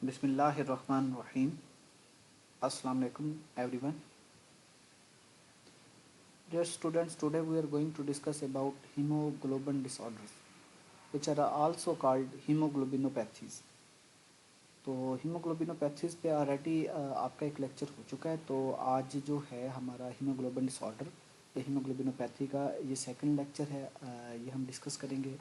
Bismillahirrahmanirrahim. Assalamu alaikum everyone. Dear students, today we are going to discuss about hemoglobin disorders, which are also called hemoglobinopathies. तो हीमोग्लोबिनोपैथीज़ पे already आपका एक lecture हो चुका है। तो आज जो है हमारा हीमोग्लोबिन डिसऑर्डर या हीमोग्लोबिनोपैथी का ये सेकंड लेक्चर है। ये हम डिस्कस करेंगे।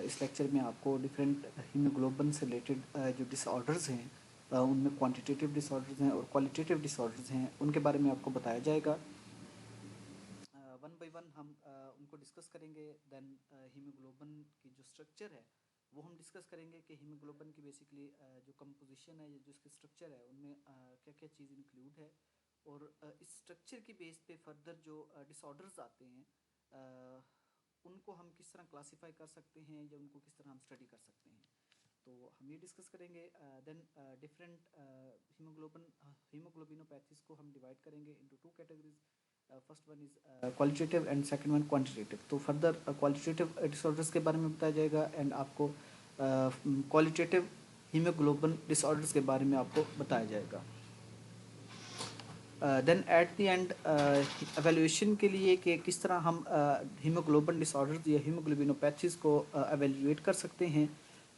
इस लेक्चर में आपको डिफरेंट हीमोग्लोबिन से रिलेटेड जो डिसऑर्डर्स हैं, उनमें क्वांटिटेटिव डिसऑर्डर्स हैं और क्वालिटेटिव डिसऑर्डर्स हैं, उनके बारे में आपको बताया जाएगा। वन बाय वन हम उनको डिस्कस करेंगे। देन हीमोग्लोबिन की जो स्ट्रक्चर है वो हम डिस्कस करेंगे कि हीमोग्लोबिन की बेसिकली जो कंपोजिशन है या जो इसकी स्ट्रक्चर है उनमें क्या क्या चीज़ इंक्लूड है, और इस स्ट्रक्चर की बेस पे फर्दर जो डिसऑर्डर्स आते हैं उनको हम किस तरह क्लासीफाई कर सकते हैं या उनको किस तरह हम स्टडी कर सकते हैं। तो हम ये डिस्कस करेंगे। देन डिफरेंट हीमोग्लोबिनोपैथीज को हम डिवाइड करेंगे into two categories. First one is qualitative and second one quantitative. तो फर्दर क्वालिटेटिव डिसऑर्डर्स के बारे में बताया जाएगा एंड आपको क्वालिटेटिव हीमोग्लोबिन डिसऑर्डर्स के बारे में आपको बताया जाएगा। Then at the end evaluation के लिए कि किस तरह हम हीमोग्लोबिन डिसऑर्डर्स या हीमोग्लोबिनोपैथीज को एवेल्यूएट कर सकते हैं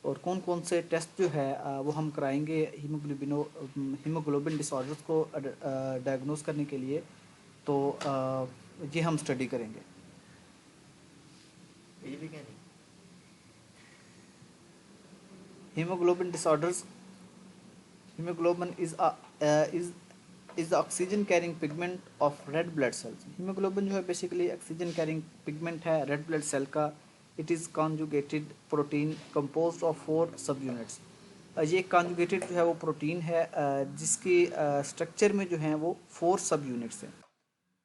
और कौन कौन से टेस्ट जो है वो हम कराएंगे हीमोग्लोबिन डिसऑर्डर्स को डायग्नोस करने के लिए। तो ये हम स्टडी करेंगे। Haemoglobin disorders. Haemoglobin is the oxygen carrying pigment of red blood sales. Haemoglobin जो है बेसिकली ऑक्सीजन कैरिंग पिगमेंट है रेड ब्लड सेल का। It is conjugated protein composed of 4 सब यूनिट्स। ये कॉन्जुगेटेड जो है वो प्रोटीन है जिसकी स्ट्रक्चर में जो है वो 4 सब यूनिट्स हैं।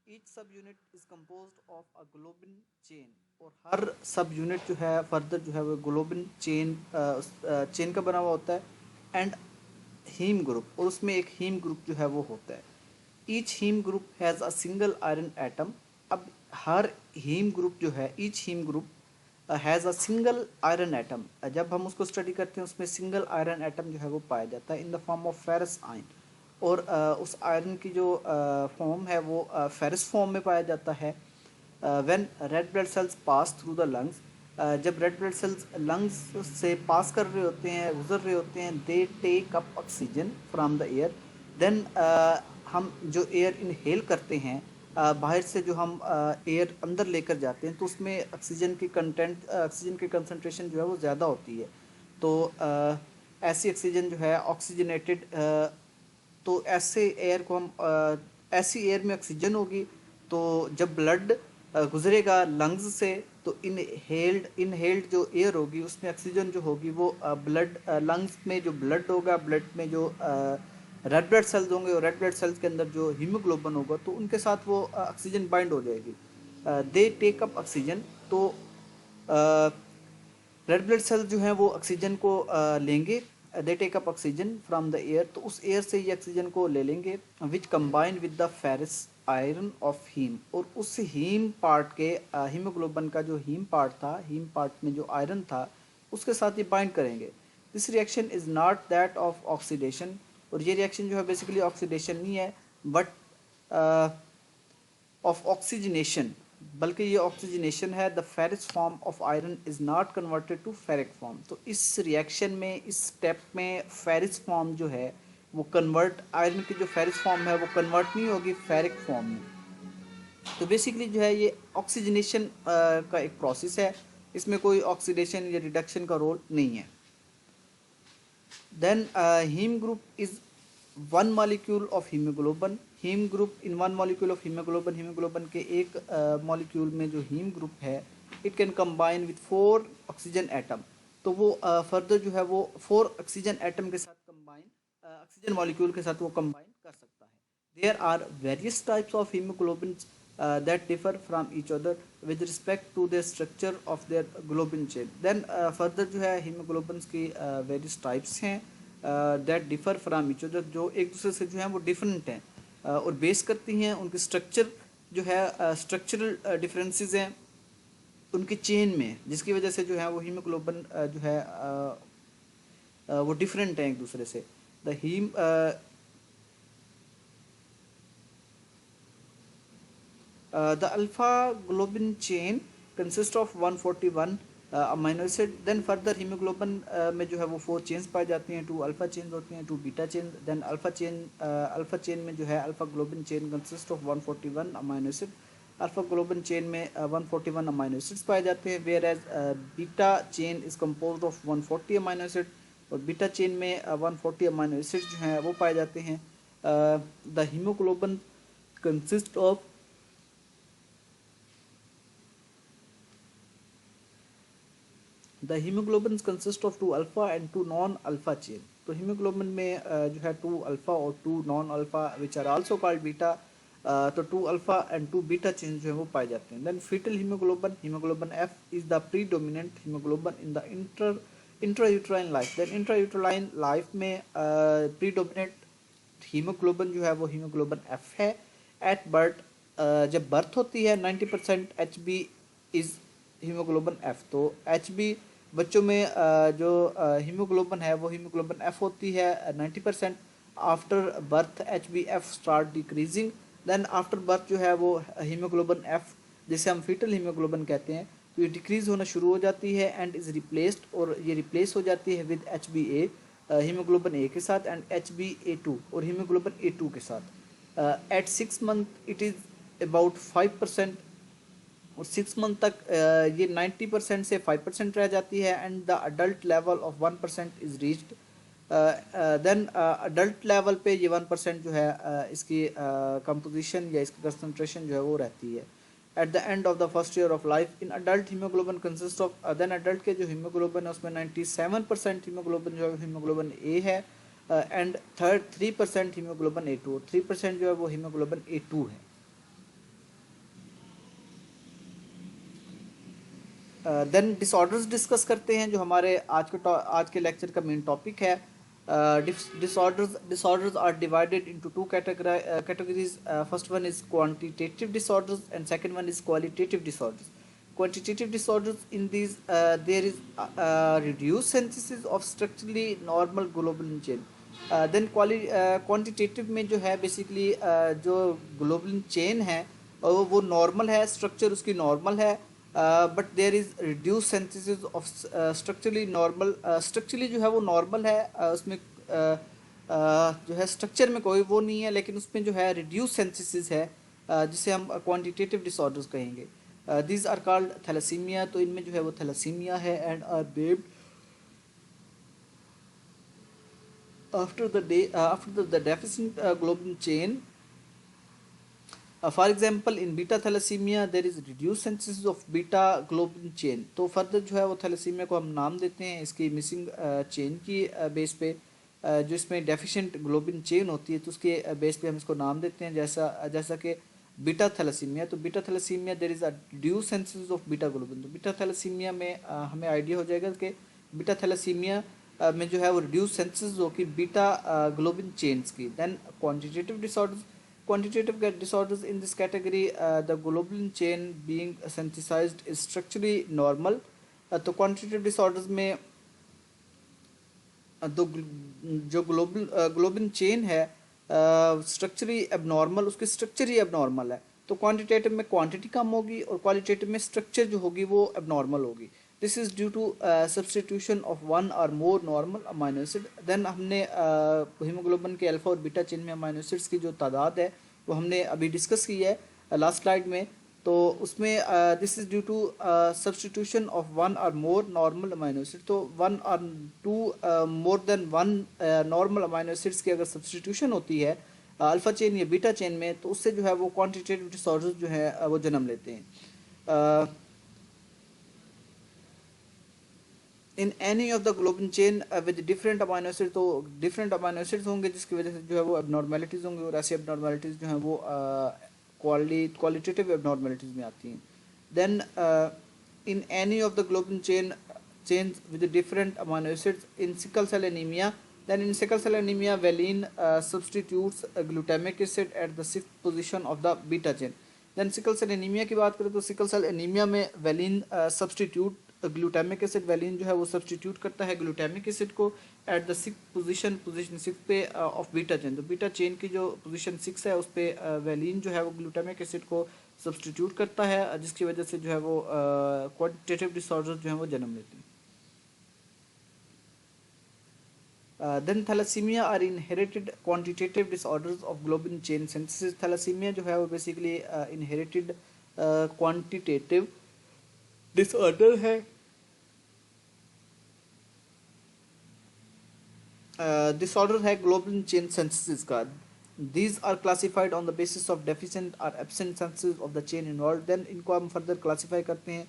ईच सब unit is composed of a globin chain, और हर सब यूनिट जो है फर्दर जो है वो ग्लोबिन चेन का बना हुआ होता है एंड हीम ग्रुप, और उसमें एक हीम ग्रुप जो है वो होता है। Each haem group has a single iron atom. अब हर हीम ग्रुप जो है, each haem group has a single iron atom. जब हम उसको स्टडी करते हैं उसमें सिंगल आयरन एटम जो है वो पाया जाता है in the form of ferrous ion, और उस आयरन की जो फॉर्म है वो फेरस फॉर्म में पाया जाता है। When red blood sales pass through the lungs, जब रेड ब्लड सेल्स लंग्स से पास कर रहे होते हैं, गुजर रहे होते हैं, they take up oxygen from the air. Then हम जो एयर इनहेल करते हैं, बाहर से जो हम एयर अंदर लेकर जाते हैं तो उसमें ऑक्सीजन की कंटेंट, ऑक्सीजन की कंसनट्रेशन जो है वो ज़्यादा होती है। तो ऐसी ऑक्सीजन जो है ऑक्सीजनेटेड, तो ऐसे एयर को हम ऐसी एयर में ऑक्सीजन होगी तो जब ब्लड गुजरेगा लंग्स से तो इनहेल्ड जो एयर होगी उसमें ऑक्सीजन जो होगी वो ब्लड लंग्स में जो ब्लड होगा, ब्लड में जो रेड ब्लड सेल्स होंगे और रेड ब्लड सेल्स के अंदर जो हीमोग्लोबिन होगा तो उनके साथ वो ऑक्सीजन बाइंड हो जाएगी। They take up oxygen. तो रेड ब्लड सेल्स जो हैं वो ऑक्सीजन को लेंगे। They take up oxygen from the air, तो उस एयर से ये ऑक्सीजन को ले लेंगे which combine with the ferrous iron of haem, और उस हीम पार्ट के हीमोग्लोबिन का जो हीम पार्ट था, हीम पार्ट में जो आयरन था उसके साथ ये बाइंड करेंगे। This reaction is not that of oxidation, और ये रिएक्शन जो है बेसिकली ऑक्सीडेशन नहीं है बट ऑफ ऑक्सीजनेशन, बल्कि ये ऑक्सीजनेशन है। The ferrous form of iron is not converted to ferric form. तो इस रिएक्शन में, इस स्टेप में फेरिस फॉर्म जो है वो कन्वर्ट, आयरन की जो फेरिस फॉर्म है वो कन्वर्ट नहीं होगी फेरिक फॉर्म में। तो बेसिकली जो है ये ऑक्सीजनेशन का एक प्रोसेस है, इसमें कोई ऑक्सीडेशन या रिडक्शन का रोल नहीं है। Then haem group is one molecule of haemoglobin. Haem group in one molecule of haemoglobin, haemoglobin के एक मॉलिक्यूल में जो हीम ग्रुप है it can combine with 4 oxygen atom. तो वो फर्दर जो है वो 4 ऑक्सीजन एटम के साथ कंबाइन, ऑक्सीजन मॉलिक्यूल के साथ वो कंबाइन कर सकता है। There are various types of haemoglobin that differ from each other with respect to the structure of their globin chain. Then further जो है hemoglobins की various types हैं that differ from each other, जो एक दूसरे से जो है वो different हैं और बेस करती हैं उनकी स्ट्रक्चर जो है, स्ट्रक्चरल डिफरेंसेस हैं उनकी चेन में, जिसकी वजह से जो है वो हीमोग्लोबिन जो है वो डिफरेंट है एक दूसरे से। the heme the alpha globin chain consists of 141 amino acid. Then further hemoglobin में जो है वो 4 चेन्स पाई जाती हैं, 2 अल्फा चेन्स होती हैं, 2 beta chain. Then alpha chain में जो है alpha globin chain consist of 141 amino acid. Alpha globin chain में 141 अमाइनो एसिड्स पाए जाते हैं, whereas beta chain is composed of 140 amino acid. और बीटा चेन में 140 अमाइनो एसिड्स जो हैं वो पाए जाते हैं. The haemoglobin consist of The hemoglobins consist of 2 alpha and 2 non-alpha chain. तो hemoglobin में जो है 2 alpha और 2 non-alpha which are also called beta. तो 2 alpha and 2 beta chain जो है वो पाए जाते हैं. Then fetal hemoglobin F is the predominant hemoglobin in the intrauterine life. Then intrauterine life में predominant hemoglobin जो है वो hemoglobin F है. At birth जब birth होती है 90% HB is hemoglobin F. तो HB बच्चों में जो हीमोग्लोबिन है वो हीमोग्लोबिन एफ होती है 90%. After birth HbF start decreasing. Then after birth जो है वो हीमोग्लोबिन एफ जिसे हम फीटल हीमोग्लोबिन कहते हैं तो ये डिक्रीज होना शुरू हो जाती है एंड इज़ रिप्लेस्ड, और ये रिप्लेस हो जाती है विद HbA हीमोग्लोबिन ए के साथ एंड HbA2 और हीमोग्लोबिन A2 के साथ. At 6 month it is about 5%. और 6 मंथ तक ये 90% से 5% रह जाती है and the adult level of 1% is reached. Then adult level पे ये 1% जो है इसकी कंपोजिशन या इसकी कंसंट्रेशन जो है वो रहती है. At the end of the first year of life in adult haemoglobin consist of then adult के जो हीमोग्लोबिन है उसमें 97% हीमोग्लोबिन जो है हीमोग्लोबिन ए है एंड 3% हीमोग्लोबिन A2 और 3% जो है वो हीमोग्लोबिन A2 है. देन डिसऑर्डर्स डिस्कस करते हैं जो हमारे आज के लेक्चर का मेन टॉपिक है. Disorders are divided into 2 categories. First one is quantitative disorders and second one is qualitative disorders. Quantitative disorders, in these there is reduced synthesis of structurally normal globulin chain. Then quantitative में जो है basically जो globulin chain है वो normal है, structure उसकी normal है, but there is reduce synthesis of structurally normal. Structurally जो है वो नॉर्मल है, उसमें जो है स्ट्रक्चर में कोई वो नहीं है, लेकिन उसमें जो है रिड्यूस सिंथेसिस है जिसे हम क्वांटिटेटिव डिसऑर्डर्स कहेंगे. These are called thalassaemia. तो इनमें जो है वो थैलेसीमिया है and are based after the deficient globulin chain. For example, in beta thalassemia there is reduced synthesis of beta globulin chain. तो फर्दर जो है वो थैलेसीमिया को हम नाम देते हैं इसकी मिसिंग चेन की बेस पे. जो इसमें डेफिशिएंट ग्लोबिन चेन होती है तो उसके बेस पे हम इसको नाम देते हैं जैसा कि बीटा थैलेसीमिया. तो beta thalassaemia there is a reduce synthesis of beta globin. तो बीटा थैलेसीमिया में हमें आइडिया हो जाएगा कि बीटा थैलेसीमिया में जो है वो रिड्यूस सिंथेसिस होगी बीटा ग्लोबिन चेन्स की. Then quantitative disorders. Quantitative disorders in this category, the globulin chain being synthesized is structurally normal. तो quantitative disorders में तो जो ग्लोबिन चेन है स्ट्रक्चरली एबनॉर्मल, उसकी स्ट्रक्चर ही एबनॉर्मल है. तो क्वांटिटेटिव में क्वांटिटी कम होगी और क्वालिटेटिव में स्ट्रक्चर जो होगी वो एबनॉर्मल होगी. This is due to substitution of one or more normal amino acid. Then हमने हीमोग्लोबिन के अल्फा और बीटा चेन में अमाइनो एसिड्स की जो तादाद है वो हमने अभी डिस्कस की है लास्ट स्लाइड में. तो उसमें this is due to substitution of one or more normal amino acid. तो 1 और 2 more than 1 normal amino acids की अगर सब्सटीट्यूशन होती है अल्फा चेन या बीटा चेन में तो उससे जो है वो क्वांटिटेटिव डिसऑर्डर्स जो है वो जन्म लेते हैं. इन any of the globin chain with different amino acid. तो डिफरेंट अमाइनो एसिड्स होंगे जिसकी वजह से जो है वो एबनॉर्मेलिटीज़ होंगी और ऐसी एबनॉर्मेलिटीज़ जो हैं वो क्वालिटेटिव एबनॉर्मेलिटीज़ में आती हैं. Then in any of the globin chains with different amino acids in sickle cell anaemia. Then in sickle cell anaemia valine substitutes glutamic acid at the 6th position of the beta chain. Then sickle cell anaemia की बात करें तो sickle cell anaemia में valine substitute glutamic acid valine जो है वो substitute करता है ग्लूटामिक एसिड को एट द सिक्स पोजीशन 6 पे ऑफ बीटा चेन। तो बीटा चेन की जो पोजीशन 6 है उस पे वैलिन जो है वो ग्लूटामिक एसिड को सब्सटीट्यूट करता है, जिसकी वजह से जो है वो क्वांटिटेटिव डिसऑर्डर जो है वो जन्म लेती हैं। Then thalassaemia are inherited quantitative disorders of globin chain synthesis. Thalassaemia जो है वो बेसिकली इनहेरिटेड क्वांटिटेटिव डिसऑर्डर है। डिसऑर्डर है ग्लोबिन चेन सिंथेसिस का। These are classified on the basis of deficient और absent synthesis of the chain involve. Then इनको हम further classify करते हैं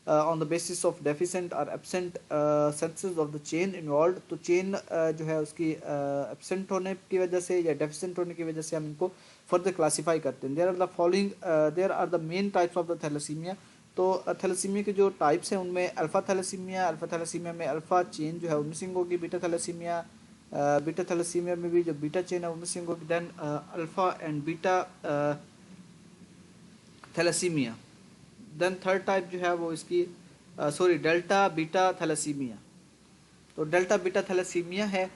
on the basis of deficient और absent synthesis of the chain involve. तो chain जो है उसकी एब्सेंट होने की वजह से या डेफिशिएंट होने की वजह से हम इनको फर्दर क्लासीफाई करते हैं। There are the main types of the thalassaemia. तो थैलेसीमिया के जो टाइप्स हैं उनमें अल्फा थैलेसीमिया में अल्फा चेन जो है वो मिसिंग होगी। बीटा थैलेसीमिया में भी जो बीटा चेन है वो मिसिंग होगी। Then alpha and beta thalassaemia. Then third type जो है वो इसकी डेल्टा बीटा थैलेसीमिया। तो डेल्टा बीटा थैलेसीमिया है।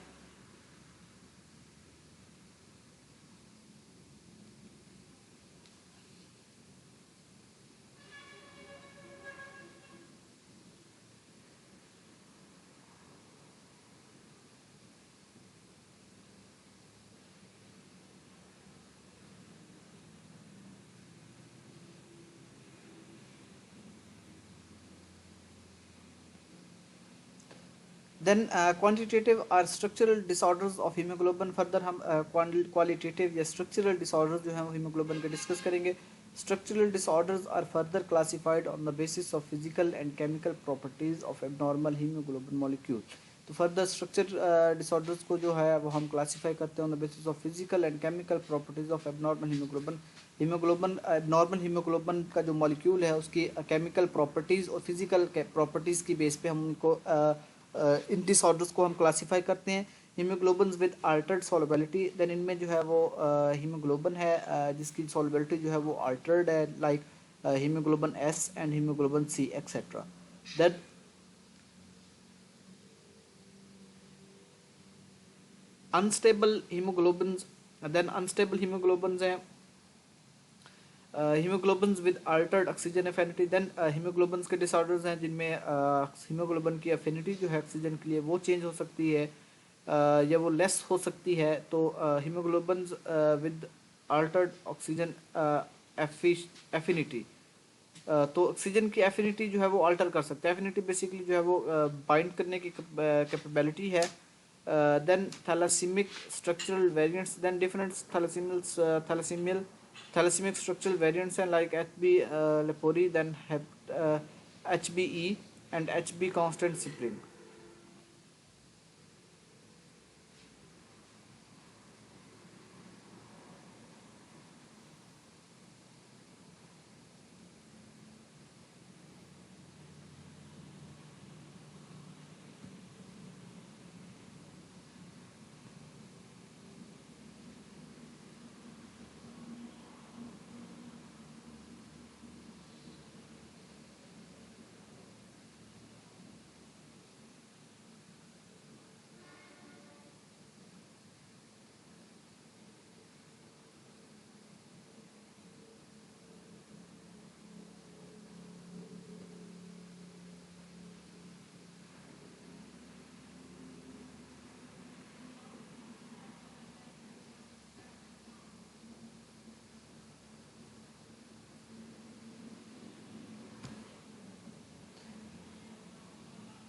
देन क्वांटिटेटिव और structural disorders of haemoglobin. Further हम क्वालिटेटिव या स्ट्रक्चरल डिसऑर्डर्स जो हैं वो हीमोग्लोबिन के डिस्कस करेंगे। Structural disorders are further classified on the basis of physical and chemical properties of abnormal haemoglobin molecule. तो फर्दर स्ट्रक्चर डिसऑर्डर्स को जो है वो हम क्लासीफाई करते हैं on the basis of physical and chemical properties of abnormal haemoglobin. Normal haemoglobin का जो मॉलिक्यूल है उसकी केमिकल प्रॉपर्टीज़ और फिजिकल प्रॉपर्टीज़ की बेस पे हम उनको इन डिसऑर्डर्स को हम क्लासीफाई करते हैं। Haemoglobin with altered solubility. Then इनमें जो है वो हीमोग्लोबिन है जिसकी सॉल्युबिलिटी जो है वो अल्टर्ड है, like haemoglobin S and haemoglobin C etcetera. That unstable haemoglobin. Then unstable haemoglobin हैं haemoglobin with altered oxygen affinity. Then haemoglobin के डिसऑर्डर्स हैं जिनमें हीमोग्लोबिन की एफिनिटी जो है ऑक्सीजन के लिए वो चेंज हो सकती है या वो लेस हो सकती है। तो haemoglobin with altered oxygen affinity, तो ऑक्सीजन की एफिनिटी जो है वो अल्टर कर सकते हैं। एफिनिटी बेसिकली जो है वो बाइंड करने की कैपेबिलिटी है। Then thalassaemic structural variants. Then different thalassaemic structural variants हैं like HB Lepore, then HBE and HB constant spring.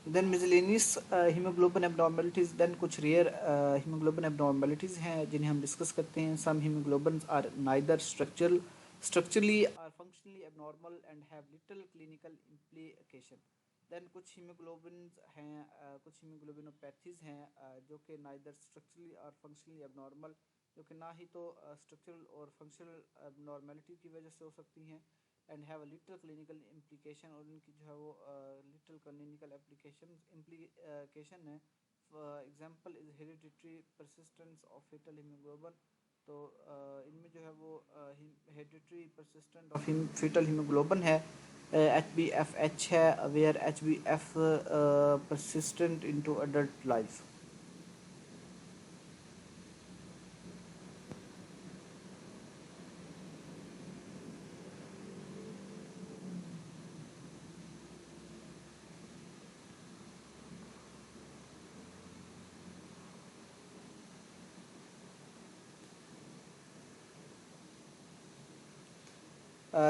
Then miscellaneous haemoglobin abnormalities. Then कुछ रेयर हीमोग्लोबिन एबनॉर्मेलिटीज़ हैं जिन्हें हम डिस्कस करते हैं। Some haemoglobin are neither structurally or functionally abnormal and have little clinical implication। Then कुछ haemoglobin हैं कुछ haemoglobinopathies हैं जो कि नाइदर स्ट्रक्चरली और फंक्शनली एबनॉर्मल, जो कि ना ही तो स्ट्रक्चरल और फंक्शनल एबनॉर्मेलिटी की वजह से हो सकती हैं and have a little clinical implication, और उनकी जो है वो लिटिल क्लिनिकल इम्प्लीकेशन है। Example is hereditary persistence of fetal haemoglobin. तो इनमें जो है वो hereditary persistent of fetal haemoglobin है। HbFH है, where HbF persistent into adult life.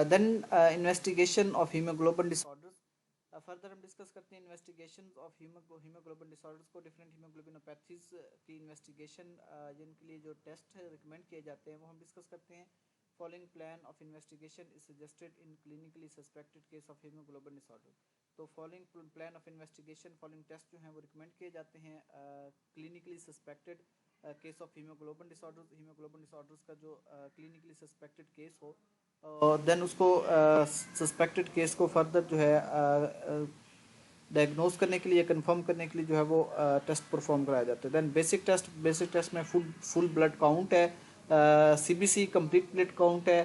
Then investigation of haemoglobin disorders. Further हम डिस्कस करते हैं इन्वेस्टिगेशन ऑफ हीमोग्लोबिन डिसऑर्डर्स को, डिफरेंट हीमोग्लोबिनोपैथीज की इन्वेस्टिगेशन जिनके लिए जो टेस्ट रिकमेंड किए जाते हैं वो हम डिस्कस करते हैं. Following plan of investigation is suggested in clinically suspected case of haemoglobin disorder. तो following plan of investigation, following test जो हैं वो रिकमेंड किए जाते हैं clinically suspected case of haemoglobin disorders का जो क्लिनिकली सस्पेक्टेड केस हो, देन उसको सस्पेक्टेड केस को फर्दर जो है डायग्नोज करने के लिए, कंफर्म करने के लिए जो है वो टेस्ट परफॉर्म कराया जाता है. देन बेसिक टेस्ट में फुल ब्लड काउंट है, CBC कंप्लीट ब्लड काउंट है,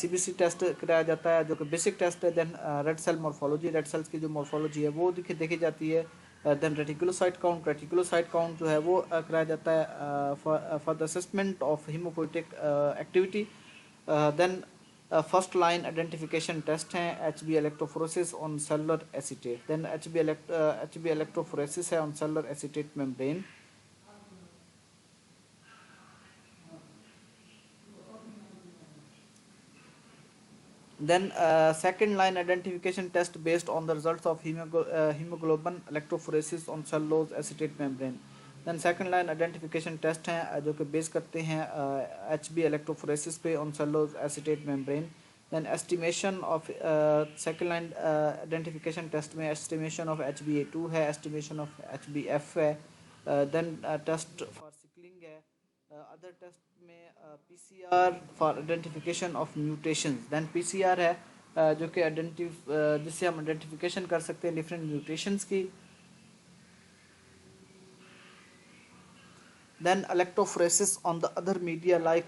CBC टेस्ट कराया जाता है जो कि बेसिक टेस्ट है. Then red cell morphology, red cells की जो मॉर्फोलॉजी है वो देखी जाती है. देन रेटिकुलोसाइट काउंट जो है वो कराया जाता है for the assessment of haemopoietic activity. Then first line identification test हैं HB electrophoresis on cellulose acetate. Then HB electrophoresis है on cellulose acetate membrane. Then second line identification test based on the results of hemoglobin electrophoresis on cellulose acetate membrane. Then second line identification test हैं जो कि base करते हैं HB electrophoresis पे on cellulose acetate membrane. Then estimation of second line identification test में estimation of HbA2 है, estimation of HbF है. Then test for sickling है. अदर टेस्ट में PCR for identification of mutations. Then PCR है जो कि जिससे हम आइडेंटिफिकेशन कर सकते हैं डिफरेंट म्यूटेशंस की. Then electrophoresis on the other media like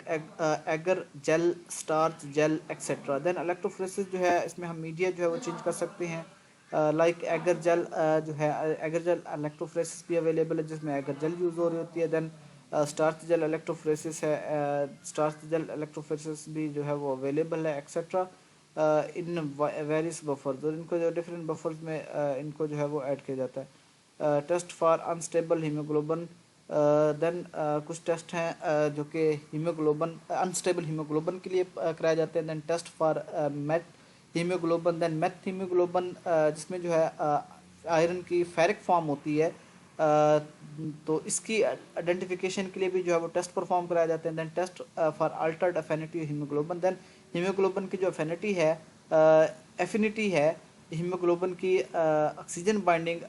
agar gel, starch gel etcetera. Then electrophoresis जो है इसमें हम मीडिया जो है वो चेंज कर सकते हैं लाइक एगर जेल जो है, एगर जेल इलेक्ट्रोफोरेसिस भी अवेलेबल है जिसमें एगर जेल यूज़ हो रही होती है. देन स्टार्च जेल इलेक्ट्रोफोरेसिस है, स्टार्च जेल इलेक्ट्रोफोरेसिस भी जो है वो अवेलेबल है एक्सेट्रा इन वेरियस बफर्स. और इनको जो डिफरेंट बफर्स में इनको जो है वो ऐड किया जाता है. Test for unstable haemoglobin. Then कुछ टेस्ट हैं जो कि हीमोग्लोबिन अनस्टेबल हीमोग्लोबिन के लिए कराए जाते हैं. Then test for methaemoglobin. Then methaemoglobin जिसमें जो है आयरन की फेरिक फॉर्म होती है, तो इसकी आइडेंटिफिकेशन के लिए भी जो है वो टेस्ट परफॉर्म कराए जाते हैं. Then test for altered affinity haemoglobin. Then haemoglobin की जो एफिनिटी है, एफिनिटी है हीमोग्लोबिन की ऑक्सीजन बाइंडिंग,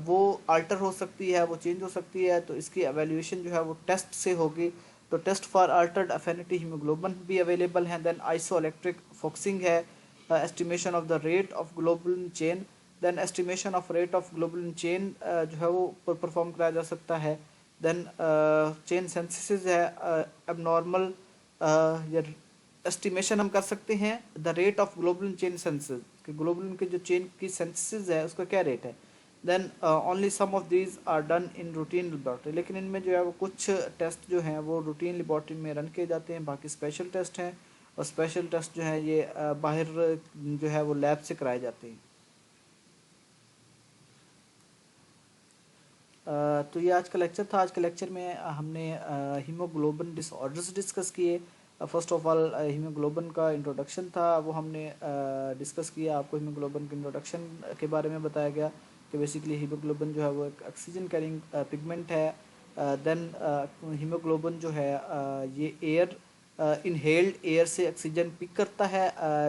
वो अल्टर हो सकती है, वो चेंज हो सकती है. तो इसकी एवेल्यूएशन जो है वो टेस्ट से होगी. तो test for altered affinity haemoglobin भी अवेलेबल हैं. देन आइसो इलेक्ट्रिक फोक्सिंग है, estimation of the rate of globulin chain. Then estimation of rate of globulin chain जो है वो परफॉर्म कराया जा सकता है. देन चेन सिंथेसिस है, एबनॉर्मल या एस्टिमेशन हम कर सकते हैं the rate of globulin chain synthesis, कि ग्लोबुलिन के जो चेन की सिंथेसिस है उसका क्या रेट है. Then only some of these are done in routine laboratory. लेकिन इनमें जो है वो कुछ टेस्ट जो हैं वो रूटीन लेबॉर्ट्री में रन किए जाते हैं, बाकी स्पेशल टेस्ट हैं. और स्पेशल टेस्ट जो है ये बाहर जो है वो लैब से कराए जाते हैं. तो ये आज का लेक्चर था. आज के लेक्चर में हमने हीमोग्लोबिन डिसऑर्डर्स डिस्कस किए. फर्स्ट ऑफ ऑल हीमोग्लोबिन का इंट्रोडक्शन था वो हमने डिस्कस किया. आपको हीमोग्लोबिन के इंट्रोडक्शन के बारे में बताया गया कि बेसिकली हीमोग्लोबिन जो है वो एक ऑक्सीजन कैरिंग पिगमेंट है. देन हीमोग्लोबिन जो है ये एयर इनहेल्ड एयर से ऑक्सीजन पिक करता है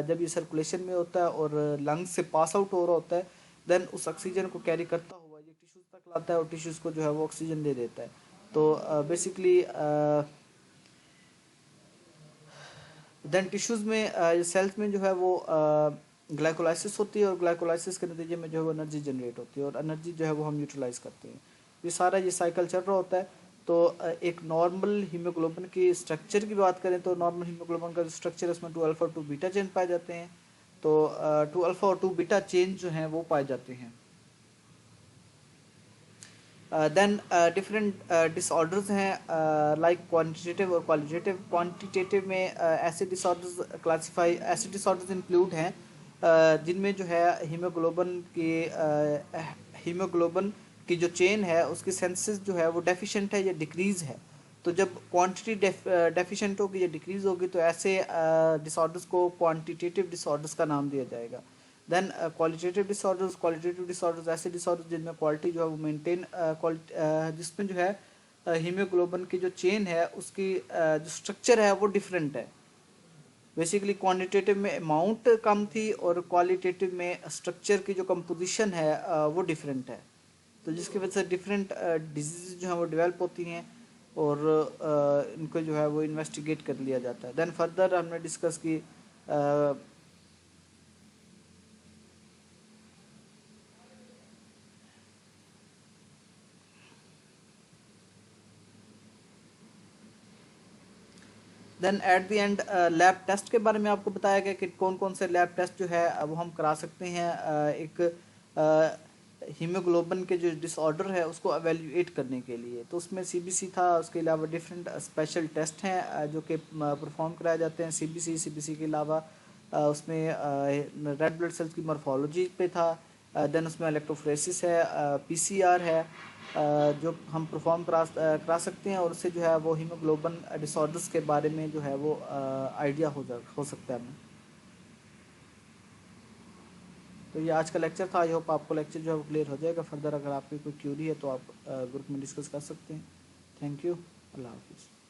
जब ये सर्कुलेशन में होता है और लंग्स से पास आउट हो रहा होता है. देन उस ऑक्सीजन को कैरी करता हुआ ये टिश्यूज़ तक लाता है और टिश्यूज़ को जो है वो ऑक्सीजन दे देता है. तो बेसिकली देन टिश्यूज़ में सेल्स में जो है वो ग्लाइकोलाइसिस होती है और ग्लाइकोलाइसिस के नतीजे में जो है वो एनर्जी जनरेट होती है और एनर्जी जो है वो हम यूटिलाइज करते हैं. ये सारा ये साइकिल चल रहा होता है. तो एक नॉर्मल हीमोग्लोबिन की स्ट्रक्चर की बात करें तो नॉर्मल हीमोग्लोबिन का जो स्ट्रक्चर है उसमें 2 अल्फा 2 बीटा चेन पाए जाते हैं. तो 2 अल्फ़ा और 2 बीटा चेंज जो हैं वो पाए जाते हैं। देन डिफरेंट डिसऑर्डर्स हैं लाइक क्वांटिटेटिव और क्वालिटेटिव। क्वांटिटेटिव में ऐसे डिसऑर्डर्स क्लासिफाई, ऐसे डिसऑर्डर्स इंक्लूड हैं जिनमें जो है हीमोग्लोबिन की जो चेन है उसकी सेंसेस जो है वो डेफिशिएंट है या डिक्रीज़ है। तो जब क्वांटिटी डेफिशिएंट होगी या डिक्रीज़ होगी तो ऐसे डिसऑर्डर्स को क्वांटिटेटिव डिसऑर्डर्स का नाम दिया जाएगा। देन क्वालिटेटिव डिसऑर्डर्स ऐसे डिसऑर्डर्स जिनमें क्वालिटी जो है वो मेंटेन, जिसमें जो है हीमोग्लोबिन की जो चेन है उसकी जो स्ट्रक्चर है वो डिफरेंट है। बेसिकली क्वांटिटेटिव में अमाउंट कम थी और क्वालिटेटिव में स्ट्रक्चर की जो कंपोजिशन है वो डिफरेंट है। तो जिसकी वजह से डिफरेंट डिजीज जो है वो डेवलप होती हैं और इनको जो है वो इन्वेस्टिगेट कर लिया जाता है। देन फर्दर हमने डिस्कस की then at the end lab test के बारे में आपको बताया गया कि कौन कौन से लैब टेस्ट जो है वो हम करा सकते हैं एक हीमोग्लोबिन के जो डिसऑर्डर है उसको एवेल्यूएट करने के लिए। तो उसमें सीबीसी था, उसके अलावा डिफरेंट स्पेशल टेस्ट हैं जो कि परफॉर्म कराए जाते हैं। सीबीसी के अलावा उसमें रेड ब्लड सेल्स की मॉर्फोलॉजी पे था। देन उसमें इलेक्ट्रोफोरेसिस है, पीसीआर है जो हम परफॉर्म करा सकते हैं और उससे जो है वो हीमोग्लोबिन डिसऑर्डर्स के बारे में जो है वो आइडिया हो सकता है हमें। तो ये आज का लेक्चर था। आई होप आपको लेक्चर जो है वो क्लियर हो जाएगा। फर्दर अगर आपकी कोई क्यूरी है तो आप ग्रुप में डिस्कस कर सकते हैं। Thank you. अल्लाह हाफिज़।